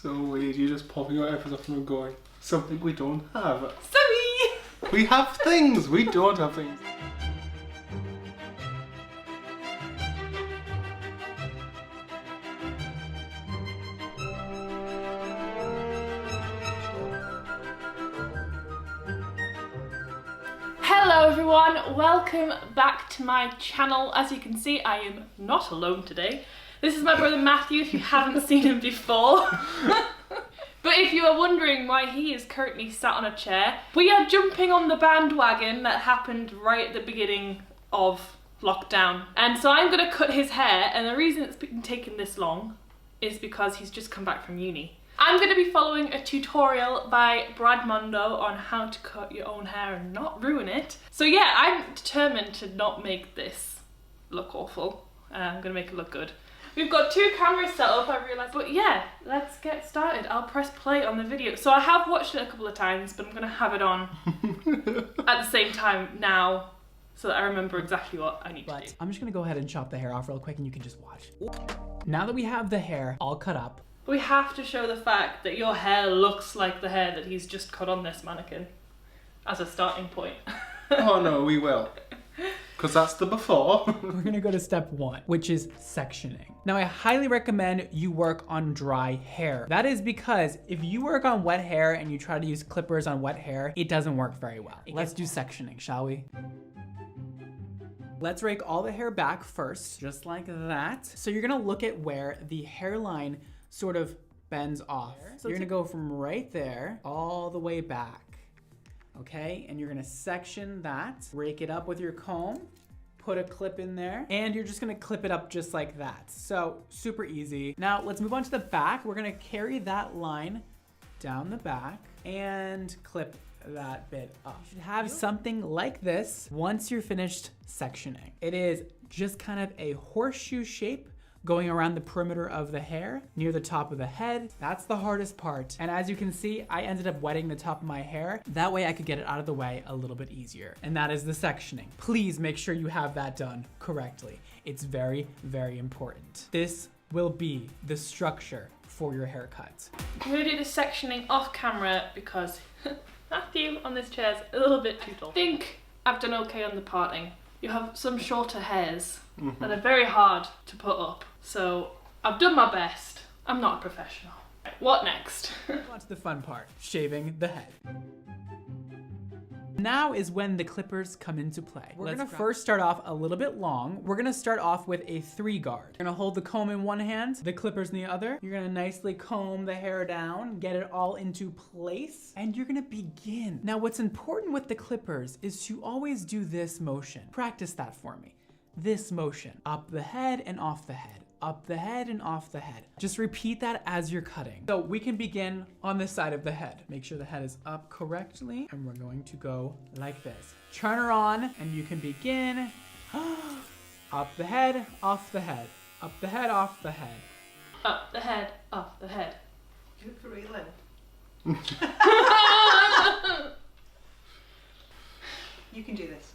So weird, you're just popping your efforts off and going, something we don't have. Sorry! We have things, we don't have things. Hello everyone, welcome back to my channel. As you can see, I am not alone today. This is my brother Matthew, if you haven't seen him before. But if you are wondering why he is currently sat on a chair, we are jumping on the bandwagon that happened right at the beginning of lockdown. And so I'm going to cut his hair, and the reason it's been taking this long is because he's just come back from uni. I'm going to be following a tutorial by Brad Mondo on how to cut your own hair and not ruin it. So yeah, I'm determined to not make this look awful. I'm going to make it look good. We've got two cameras set up, I realised, but yeah, let's get started. I'll press play on the video. So I have watched it a couple of times, but I'm going to have it on at the same time now so that I remember exactly what I need to do. I'm just going to go ahead and chop the hair off real quick and you can just watch. Now that we have the hair all cut up, we have to show the fact that your hair looks like the hair that he's just cut on this mannequin as a starting point. Oh no, we will. Because that's the before. we're gonna go to step one, which is sectioning. Now I highly recommend you work on dry hair. That is because if you work on wet hair and you try to use clippers on wet hair, it doesn't work very well. Let's do sectioning, shall we? Let's rake all the hair back first, just like that. So you're gonna look at where the hairline sort of bends off. So you're gonna go from right there all the way back. Okay, and you're gonna section that, rake it up with your comb, put a clip in there, and you're just gonna clip it up just like that. So super easy. Now let's move on to the back. We're gonna carry that line down the back and clip that bit up. You should have something like this once you're finished sectioning. It is just kind of a horseshoe shape going around the perimeter of the hair near the top of the head. That's the hardest part. And as you can see, I ended up wetting the top of my hair. That way I could get it out of the way a little bit easier. And that is the sectioning. Please make sure you have that done correctly. It's very, very important. This will be the structure for your haircut. I'm gonna do the sectioning off camera because Matthew on this chair is a little bit too tall. I think I've done okay on the parting. You have some shorter hairs that are very hard to put up. So I've done my best. I'm not a professional. Right, what next? On to the fun part, shaving the head. Now is when the clippers come into play. We're gonna first start off a little bit long. We're gonna start off with a 3-guard. You're gonna hold the comb in one hand, the clippers in the other. You're gonna nicely comb the hair down, get it all into place, and you're gonna begin. Now what's important with the clippers is to always do this motion. Practice that for me. This motion, up the head and off the head. Up the head and off the head. Just repeat that as you're cutting. So we can begin on this side of the head. Make sure the head is up correctly, and we're going to go like this. Turn her on, and you can begin. Up the head, off the head. Up the head, off the head. Up the head, off the head. You look really low. You can do this.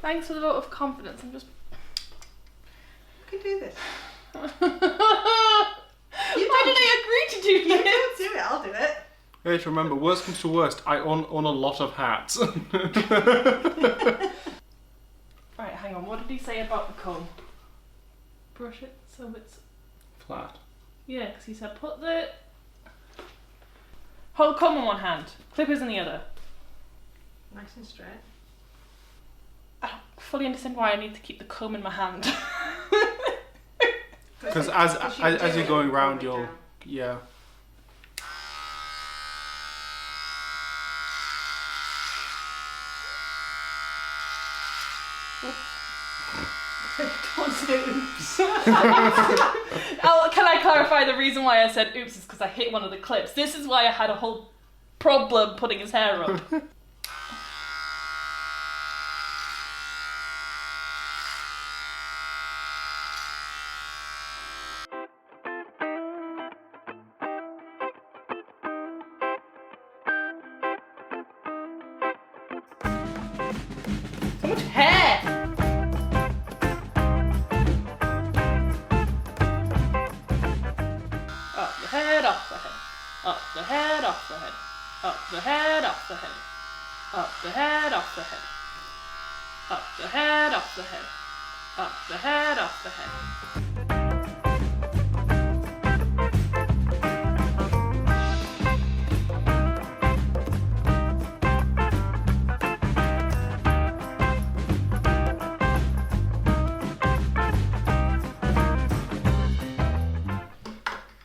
Thanks for the vote of confidence. I'm just... You can do this. Why did I agree to do You this? don't do it, I'll do it. You have to remember, worst comes to worst, I own a lot of hats. Right, hang on. What did he say about the comb? Brush it so it's... Flat. Yeah, because he said put the... Hold comb in one hand, clippers in the other. Nice and straight. I don't fully understand why I need to keep the comb in my hand. Because as you're going round, you'll... Yeah. Don't say oops. Oh, can I clarify the reason why I said oops is because I hit one of the clips. This is why I had a whole problem putting his hair up. So much hair! Up the head, off the head. Up the head, off the head. Up the head, off the head. Up the head, off the head. Up the head, off the head. Up the head, off the head.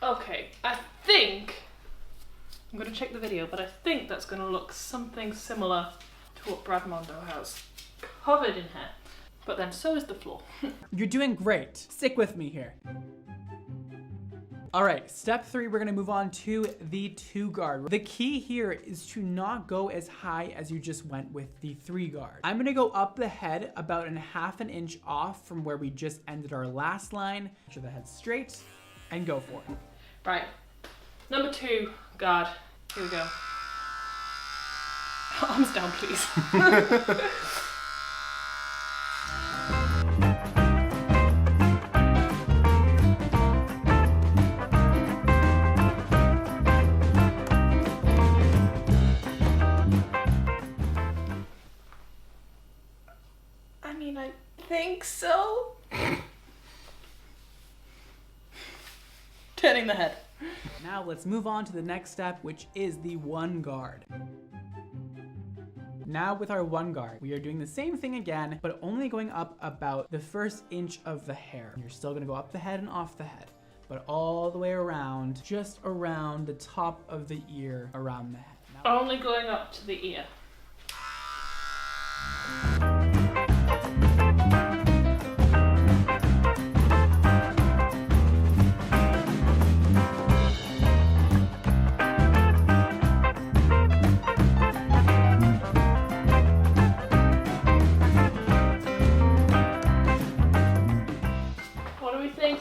Okay, I think, I'm going to check the video, but I think that's going to look something similar to what Brad Mondo has. Covered in hair. But then so is the floor. You're doing great. Stick with me here. All right, step 3, we're gonna move on to the 2 guard. The key here is to not go as high as you just went with the 3 guard. I'm gonna go up the head about ½ an inch off from where we just ended our last line. Make sure the head's straight and go for it. Right, number 2 guard. Here we go. Arms down, please. I think so. Turning the head. Now let's move on to the next step, which is the 1 guard. Now with our 1 guard, we are doing the same thing again, but only going up about the 1st inch of the hair. You're still gonna go up the head and off the head, but all the way around, just around the top of the ear, around the head. Now, only going up to the ear.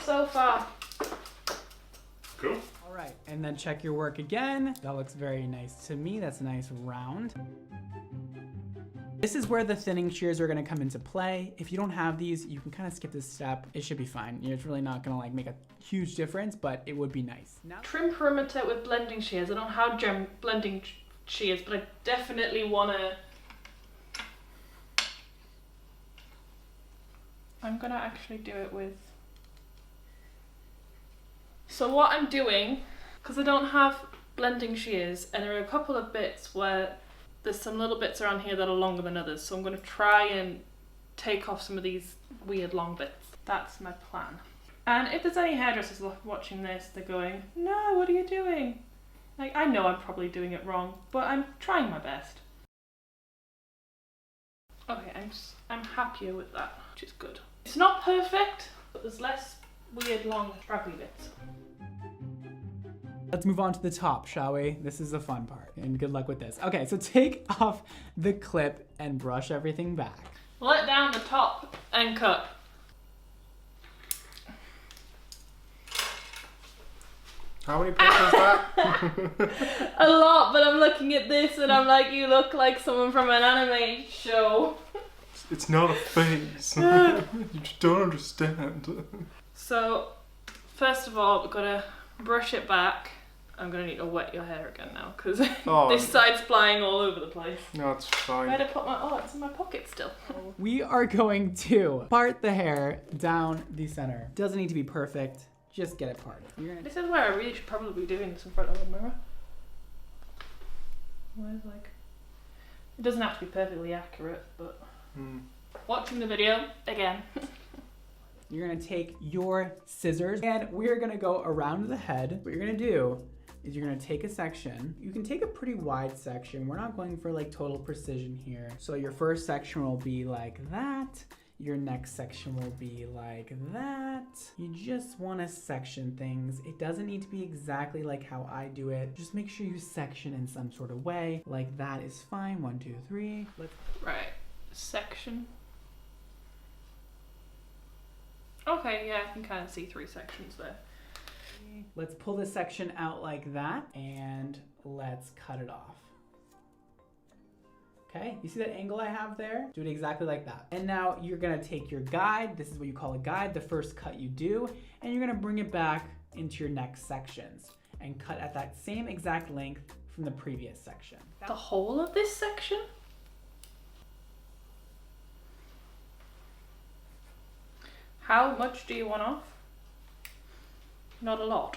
So far. Cool. all right, and then check your work again. That looks very nice to me. That's a nice round. This is where the thinning shears are gonna come into play. If you don't have these, you can kind of skip this step. It should be fine. It's really not gonna like make a huge difference, but it would be nice. Now, trim perimeter with blending shears. I don't have blending shears, but I definitely wanna. I'm gonna actually do it with. So what I'm doing, because I don't have blending shears, and there are a couple of bits where there's some little bits around here that are longer than others, so I'm going to try and take off some of these weird long bits. That's my plan. And if there's any hairdressers watching this, they're going, no, what are you doing? Like, I know I'm probably doing it wrong, but I'm trying my best. Okay, I'm happier with that, which is good. It's not perfect, but there's less weird long straggly bits. let's move on to the top, shall we? This is the fun part, and good luck with this. Okay, so take off the clip and brush everything back. Let down the top and cut. How many pictures is that? A lot, but I'm looking at this and I'm like, you look like someone from an anime show. It's not a face. You just don't understand. So, first of all, we're gonna brush it back. I'm gonna need to wet your hair again now, because this side's flying all over the place. No, it's fine. Where to put my, oh, it's in my pocket still. We are going to part the hair down the center. Doesn't need to be perfect, just get it parted. This is where I really should probably be doing this in front of a mirror. Where's like, it doesn't have to be perfectly accurate, but watching the video again. You're gonna take your scissors and we're gonna go around the head. What you're gonna do is you're gonna take a section. You can take a pretty wide section. We're not going for like total precision here. So your first section will be like that. Your next section will be like that. You just wanna section things. It doesn't need to be exactly like how I do it. Just make sure you section in some sort of way. Like that is fine. 1, 2, 3. Right, section. Okay, yeah, I can kind of see 3 sections there. Let's pull this section out like that and let's cut it off. Okay, you see that angle I have there? Do it exactly like that. And now you're gonna take your guide, this is what you call a guide, the first cut you do, and you're gonna bring it back into your next sections and cut at that same exact length from the previous section. The whole of this section? How much do you want off? Not a lot.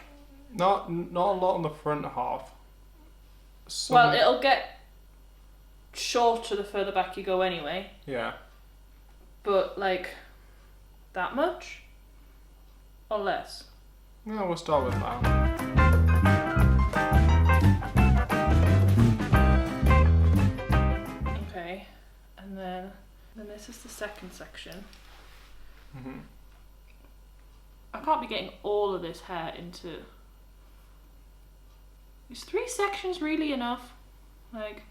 Not a lot on the front half. Well, it'll get shorter the further back you go anyway. Yeah. But like that much? Or less? No, we'll start with that. Okay. And then this is the second section. Mm-hmm. I can't be getting all of this hair into... Is 3 sections really enough? Like...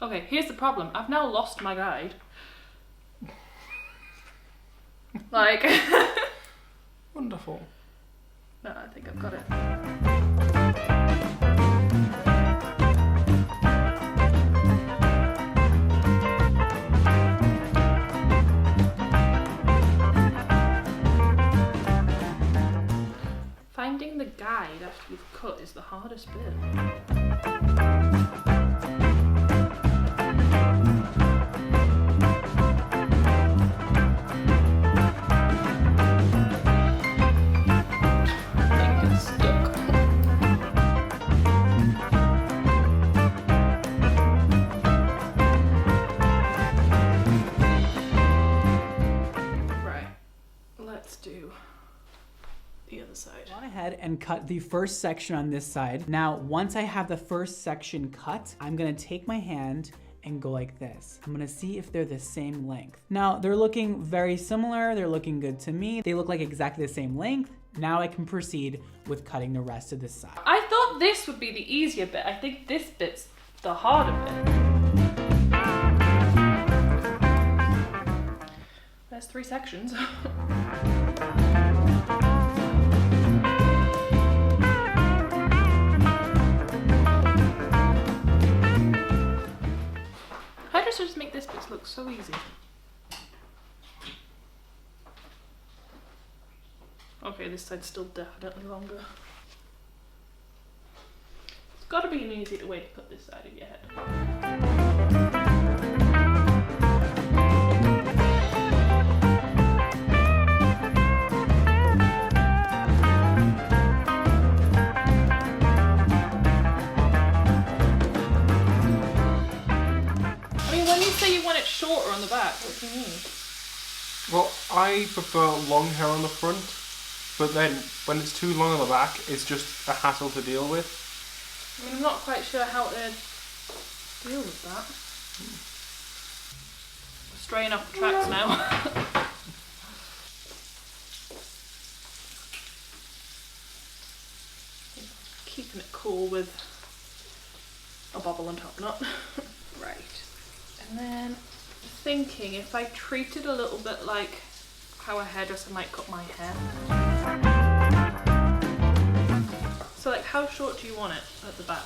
Okay, here's the problem. I've now lost my guide. Like... Wonderful. No, I think I've got it. Finding the guide after you've cut is the hardest bit. And cut the first section on this side. Now, once I have the first section cut, I'm gonna take my hand and go like this. I'm gonna see if they're the same length. Now, they're looking very similar. They're looking good to me. They look like exactly the same length. Now I can proceed with cutting the rest of this side. I thought this would be the easier bit. I think this bit's the harder bit. There's 3 sections. Just make this bit look so easy. Okay, this side's still definitely longer. It's got to be an easier way to put this side of your head. Shorter on the back, what do you mean? Well, I prefer long hair on the front, but then when it's too long on the back, it's just a hassle to deal with. I mean, I'm not quite sure how to deal with that. Straying off the tracks now. Keeping it cool with a bobble and top knot. Right. And then thinking if I treat it a little bit like how a hairdresser might cut my hair. So like how short do you want it at the back?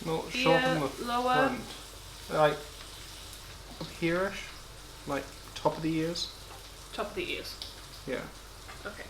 No, short on the lower? front. Like up here-ish? Like top of the ears? Top of the ears. Yeah. Okay.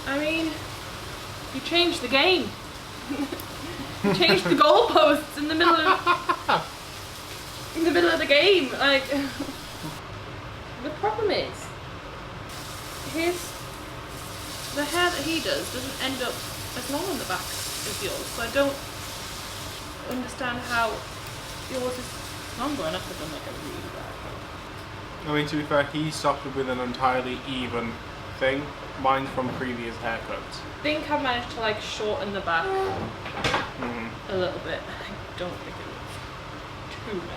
I mean, you changed the game. You changed the goalposts in the middle of the game. Like, the problem is, the hair that he does doesn't end up as long on the back as yours. So I don't understand how yours is longer. And I've done like a really bad job. I mean, to be fair, he started with an entirely even thing. Mine's from previous haircuts. I think I managed to like shorten the back a little bit. I don't think it looks too messy.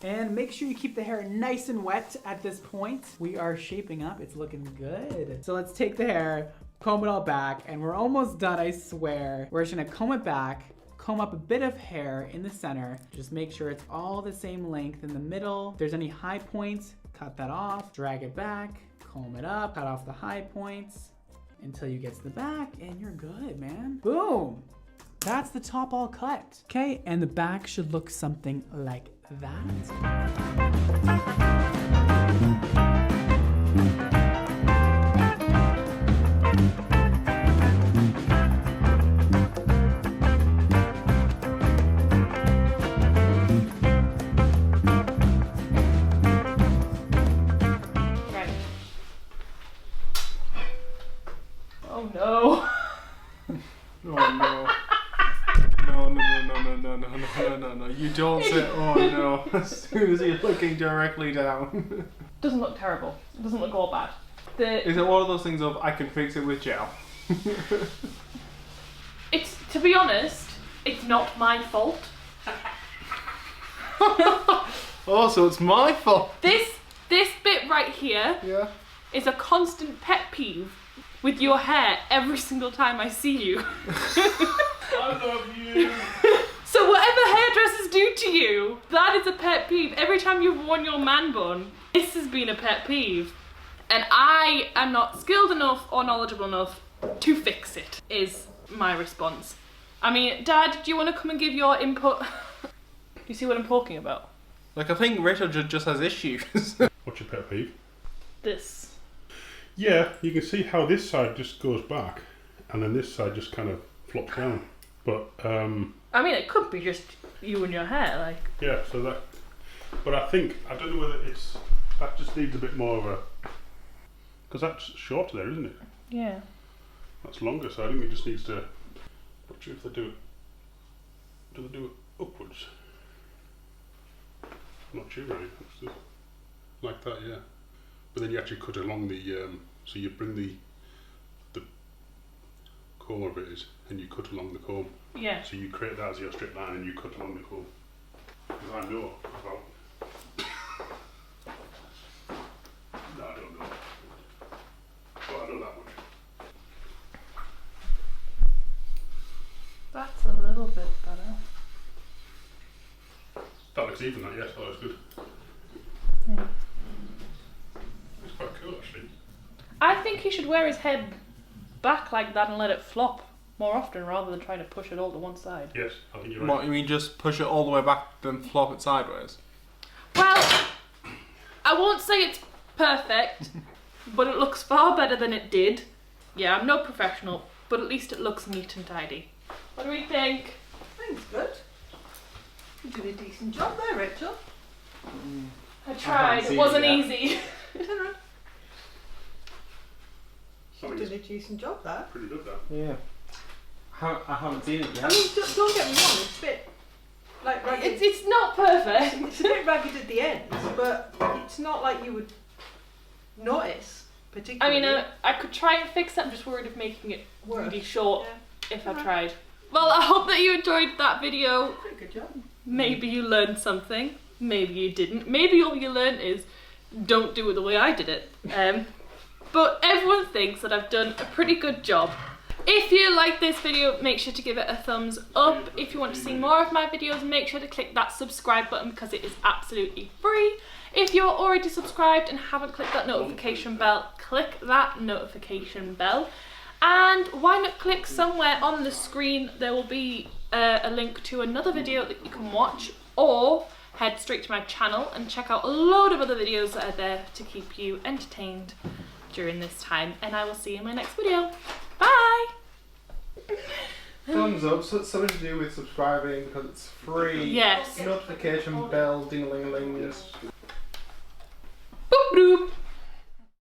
And make sure you keep the hair nice and wet at this point. We are shaping up. It's looking good. So let's take the hair, comb it all back, and we're almost done, I swear. We're just gonna comb it back, comb up a bit of hair in the center. Just make sure it's all the same length in the middle. If there's any high points, cut that off, drag it back, comb it up, cut off the high points until you get to the back, and you're good, man. Boom! That's the top all cut. Okay, and the back should look something like that. Right. Oh no. Oh no. No. You don't say, oh no, as soon as you're looking directly down. Doesn't look terrible. It doesn't look all bad. Is it one of those things of, I can fix it with gel? It's, to be honest, it's not my fault. Oh, so it's my fault. This bit right here Yeah. is a constant pet peeve with your hair every single time I see you. I love you. So whatever hairdressers do to you, that is a pet peeve. Every time you've worn your man bun, this has been a pet peeve. And I am not skilled enough or knowledgeable enough to fix it, is my response. I mean, Dad, do you want to come and give your input? You see what I'm talking about? Like, I think Rachel just has issues. What's your pet peeve? This. Yeah, you can see how this side just goes back, and then this side just kind of flops down. But I mean, it could be just you and your hair, like. yeah, so that. But I think I don't know whether it's that just needs a bit more of a. Because that's shorter there, isn't it? Yeah. That's longer, so I think it just needs to. Not sure if they do it. Do they do it upwards? I'm not sure, right? It's just like that, yeah. But then you actually cut along the. So you bring the comb of it is, and you cut along the comb. Yeah. So you create that as your strip line, and you cut along the comb. Because I know about. No, I don't know. But I know that much. That's a little bit better. That looks even, that, yes, that looks good. Yeah. It's quite cool, actually. I think he should wear his head back like that and let it flop more often rather than trying to push it all to one side. Yes, I think you're right. What, you mean just push it all the way back, then flop it sideways? Well, I won't say it's perfect, but it looks far better than it did. Yeah, I'm no professional, but at least it looks neat and tidy. What do we think? I think it's good. You did a decent job there, Rachel. I tried, seen it wasn't it yet. easy. You did a decent job there. Pretty good, that. Yeah. I haven't seen it I yet. mean, don't get me wrong, it's a bit like ragged. It's not perfect. It's a bit ragged at the ends, but it's not like you would notice I particularly. mean, I could try and fix it. I'm just worried of making it Worse. really short Yeah. if I tried. Well, I hope that you enjoyed that video. Pretty good job. Maybe you learned something. Maybe you didn't. Maybe all you learned is don't do it the way I did it. But everyone thinks that I've done a pretty good job. If you like this video, make sure to give it a thumbs up. If you want to see more of my videos, make sure to click that subscribe button because it is absolutely free. If you're already subscribed and haven't clicked that notification bell, click that notification bell. And why not click somewhere on the screen? There will be a link to another video that you can watch, or head straight to my channel and check out a load of other videos that are there to keep you entertained during this time. And I will see you in my next video. Bye! Thumbs up, so it's something to do with subscribing because it's free. Yes. Notification bell, ding-a-ling-a-ling. Yes.